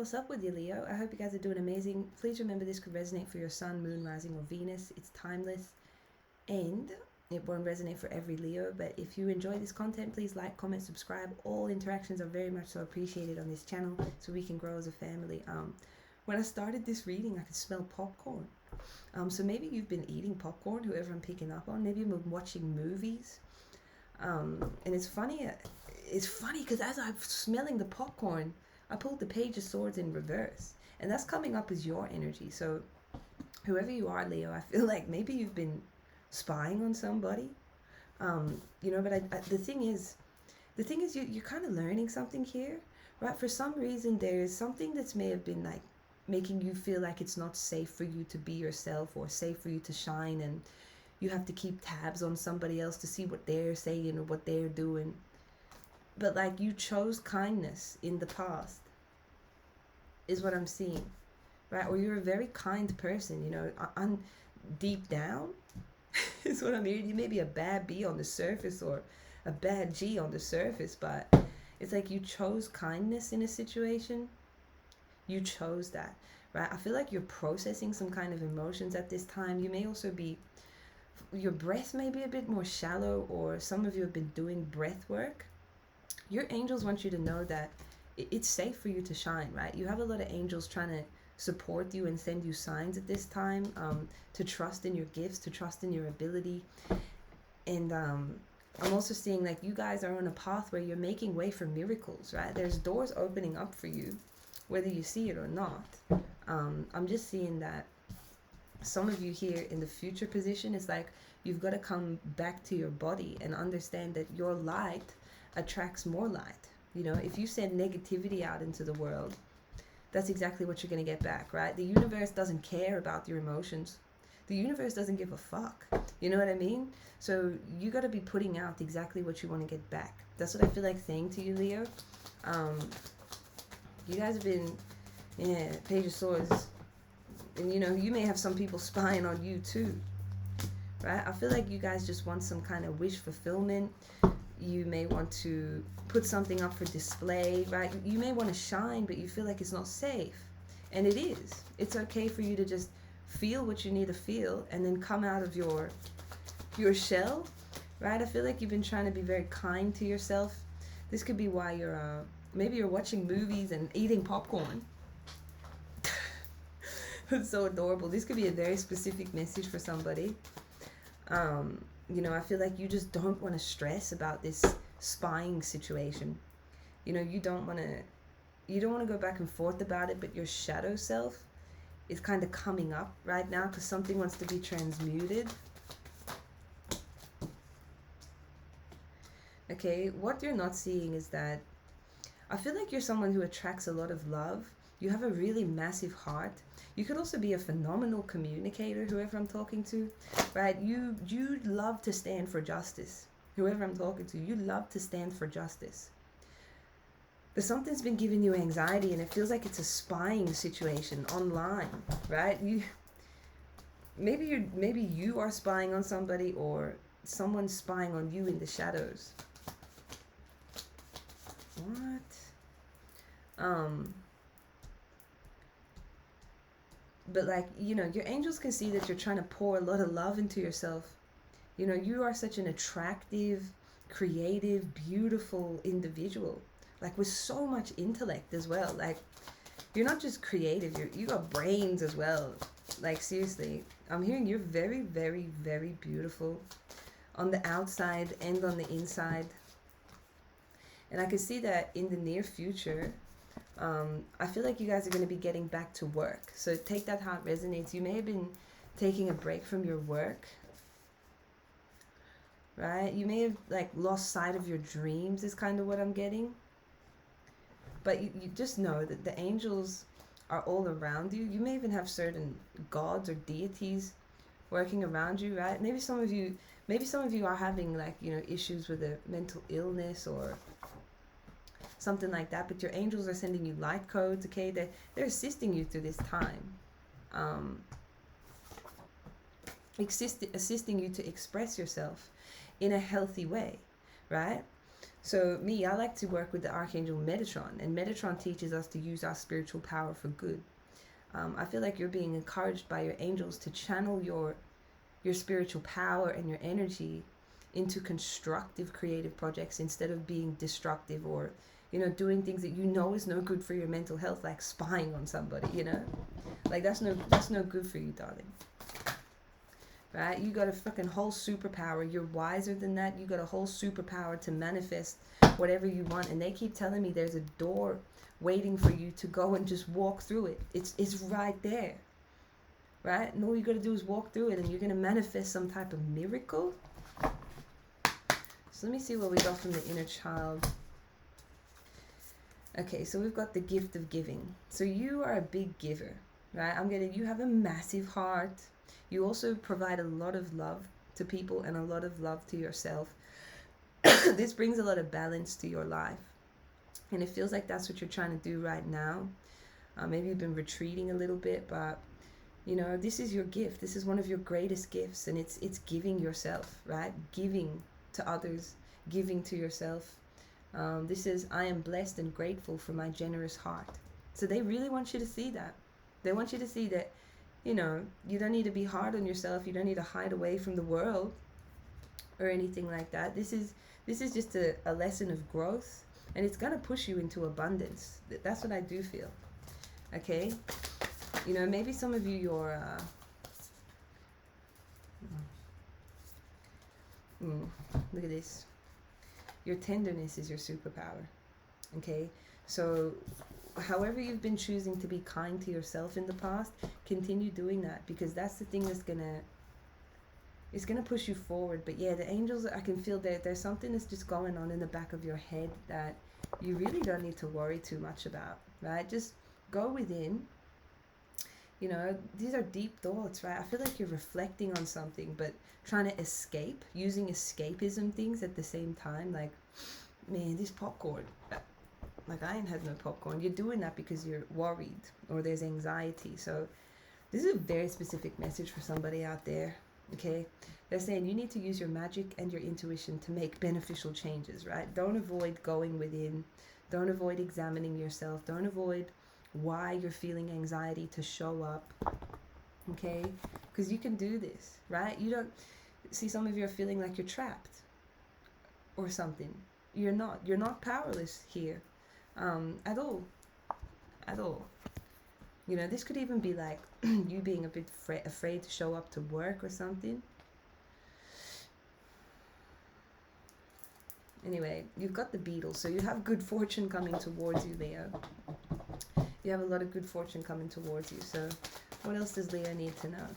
What's up with you, Leo? I hope you guys are doing amazing. Please remember this could resonate for your sun, moon, rising, or Venus. It's timeless and it won't resonate for every Leo. But if you enjoy this content, please like, comment, subscribe. All interactions are very much so appreciated on this channel so we can grow as a family. When I started this reading, I could smell popcorn. So maybe you've been eating popcorn, whoever I'm picking up on. Maybe you've been watching movies. And it's funny because as I'm smelling the popcorn, I pulled the Page of Swords in reverse. And that's coming up as your energy. So whoever you are, Leo, I feel like maybe you've been spying on somebody. But the thing is you're kind of learning something here, right? For some reason, there's something that's may have been like making you feel like it's not safe for you to be yourself or safe for you to shine, and you have to keep tabs on somebody else to see what they're saying or what they're doing. But like you chose kindness in the past is what I'm seeing, right? Or you're a very kind person, deep down is what I'm hearing. You may be a bad B on the surface or a bad G on the surface, but it's like you chose kindness in a situation. You chose that, right? I feel like you're processing some kind of emotions at this time. You may also be, your breath may be a bit more shallow, or some of you have been doing breath work. Your angels want you to know that it's safe for you to shine, right? You have a lot of angels trying to support you and send you signs at this time, to trust in your gifts, to trust in your ability. And I'm also seeing like you guys are on a path where you're making way for miracles, right? There's doors opening up for you, whether you see it or not. I'm just seeing that some of you here in the future position is like you've got to come back to your body and understand that your light attracts more light. If you send negativity out into the world, that's exactly what you're going to get back, right? The universe doesn't care about your emotions. The universe doesn't give a fuck. You know what I mean? So you got to be putting out exactly what you want to get back. That's what I feel like saying to you, Leo. You guys have been, Page of Swords. And you may have some people spying on you too, right? I feel like you guys just want some kind of wish fulfillment. You may want to put something up for display, right? You may want to shine, but you feel like it's not safe. And it is. It's okay for you to just feel what you need to feel and then come out of your shell, right? I feel like you've been trying to be very kind to yourself. This could be why maybe you're watching movies and eating popcorn. It's so adorable. This could be a very specific message for somebody. I feel like you just don't want to stress about this spying situation. You don't want to go back and forth about it, but your shadow self is kind of coming up right now because something wants to be transmuted. Okay, what you're not seeing is that I feel like you're someone who attracts a lot of love. You have a really massive heart. You could also be a phenomenal communicator, whoever I'm talking to, right? You love to stand for justice. Whoever I'm talking to, you love to stand for justice. But something's been giving you anxiety, and it feels like it's a spying situation online, right? Maybe you are spying on somebody, or someone's spying on you in the shadows. What? But like, your angels can see that you're trying to pour a lot of love into yourself. You are such an attractive, creative, beautiful individual, like with so much intellect as well. Like, you're not just creative, you got brains as well. Like, seriously, I'm hearing you're very, very, very beautiful on the outside and on the inside. And I can see that in the near future, I feel like you guys are going to be getting back to work. So take that how it resonates. You may have been taking a break from your work, right? You may have like lost sight of your dreams is kind of what I'm getting. But you just know that the angels are all around you. You may even have certain gods or deities working around you, right? Maybe some of you are having like, issues with a mental illness or something like that, but your angels are sending you light codes, okay? They're assisting you through this time. Assisting you to express yourself in a healthy way, right? So me, I like to work with the Archangel Metatron, and Metatron teaches us to use our spiritual power for good. I feel like you're being encouraged by your angels to channel your spiritual power and your energy into constructive creative projects instead of being destructive, or doing things that is no good for your mental health, like spying on somebody. Like that's no good for you, darling. Right? You got a fucking whole superpower. You're wiser than that. You got a whole superpower to manifest whatever you want. And they keep telling me there's a door waiting for you to go and just walk through it. It's right there. Right? And all you got to do is walk through it, and you're going to manifest some type of miracle. So let me see what we got from the inner child. Okay, so we've got the gift of giving. So you are a big giver, right? You have a massive heart. You also provide a lot of love to people and a lot of love to yourself. This brings a lot of balance to your life. And it feels like that's what you're trying to do right now. Maybe you've been retreating a little bit, but this is your gift. This is one of your greatest gifts, and it's giving yourself, right? Giving to others, giving to yourself. This is, I am blessed and grateful for my generous heart. So they really want you to see that. They want you to see that, you don't need to be hard on yourself. You don't need to hide away from the world or anything like that. This is just a lesson of growth, and it's going to push you into abundance. That's what I do feel. Okay? Maybe some of you, look at this. Your tenderness is your superpower. Okay? So however you've been choosing to be kind to yourself in the past, continue doing that, because that's the thing that's it's gonna push you forward. But yeah, the angels, I can feel that there's something that's just going on in the back of your head that you really don't need to worry too much about, right? Just go within. These are deep thoughts, right? I feel like you're reflecting on something, but trying to escape, using escapism things at the same time. Like, man, this popcorn, like I ain't had no popcorn. You're doing that because you're worried or there's anxiety. So this is a very specific message for somebody out there, okay? They're saying you need to use your magic and your intuition to make beneficial changes, right? Don't avoid going within. Don't avoid examining yourself. Don't avoid why you're feeling anxiety to show up, okay? Because you can do this, right? You don't see, some of you are feeling like you're trapped or something. You're not powerless here at all. This could even be like you being a bit afraid to show up to work or something. Anyway, you've got the Beatles, so you have good fortune coming towards you, Leo. You have a lot of good fortune coming towards you. So what else does Leo need to know?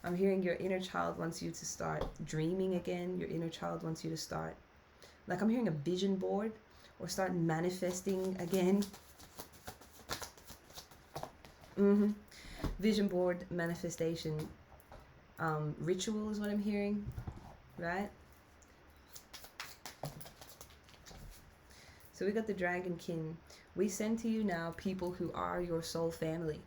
I'm hearing your inner child wants you to start dreaming again. Your inner child wants you to start, like I'm hearing a vision board, or start manifesting again. Vision board, manifestation, ritual is what I'm hearing, right? So we got the Dragonkin. We send to you now people who are your soul family,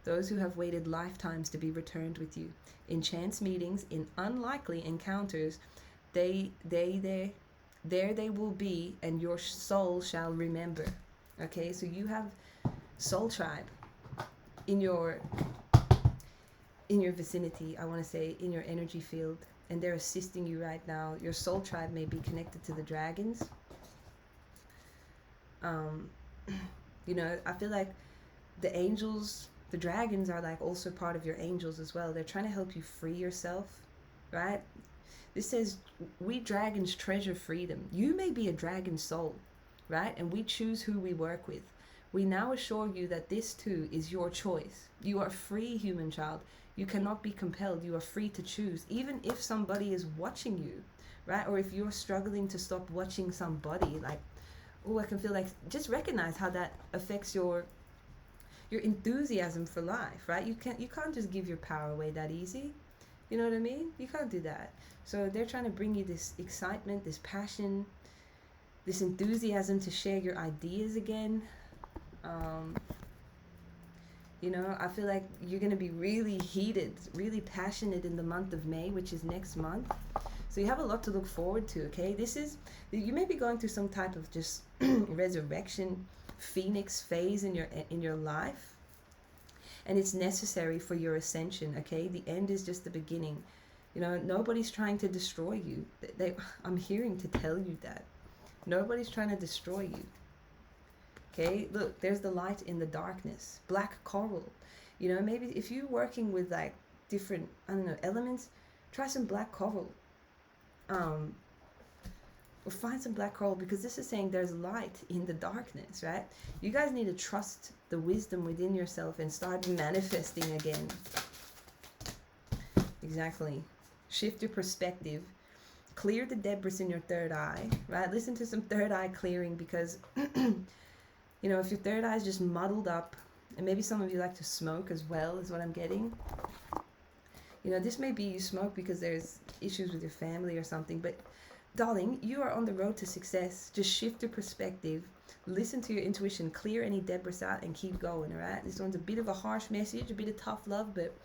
those who have waited lifetimes to be returned with you. In chance meetings, in unlikely encounters, there they will be, and your soul shall remember. Okay, so you have soul tribe in your vicinity, I want to say, in your energy field, and they're assisting you right now. Your soul tribe may be connected to the dragons. I feel like the angels, the dragons are like also part of your angels as well. They're trying to help you free yourself, right? This says, we dragons treasure freedom. You may be a dragon soul, right? And we choose who we work with. We now assure you that this too is your choice. You are free, human child. You cannot be compelled. You are free to choose, even if somebody is watching you, right? Or if you're struggling to stop watching somebody, like, oh, I can feel like, just recognize how that affects your enthusiasm for life, right? You can't just give your power away that easy. You know what I mean? You can't do that. So they're trying to bring you this excitement, this passion, this enthusiasm to share your ideas again. I feel like you're going to be really heated, really passionate in the month of May, which is next month. So you have a lot to look forward to, okay? You may be going through some type of just resurrection, phoenix phase in your life, and it's necessary for your ascension, okay? The end is just the beginning. You know, nobody's trying to destroy you. I'm hearing to tell you that. Nobody's trying to destroy you. Okay, look, there's the light in the darkness. Black coral. You know, maybe if you're working with like different, I don't know, elements, try some black coral. Or find some black coral, because this is saying there's light in the darkness, right? You guys need to trust the wisdom within yourself and start manifesting again. Exactly. Shift your perspective. Clear the debris in your third eye, right? Listen to some third eye clearing, because you know, if your third eye is just muddled up, and maybe some of you like to smoke as well, is what I'm getting. You know, this may be you smoke because there's issues with your family or something, but darling, you are on the road to success. Just shift your perspective, listen to your intuition, clear any debris out, and keep going, all right? This one's a bit of a harsh message, a bit of tough love, but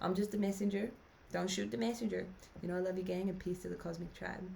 I'm just the messenger. Don't shoot the messenger. You know, I love you, gang, and peace to the cosmic tribe.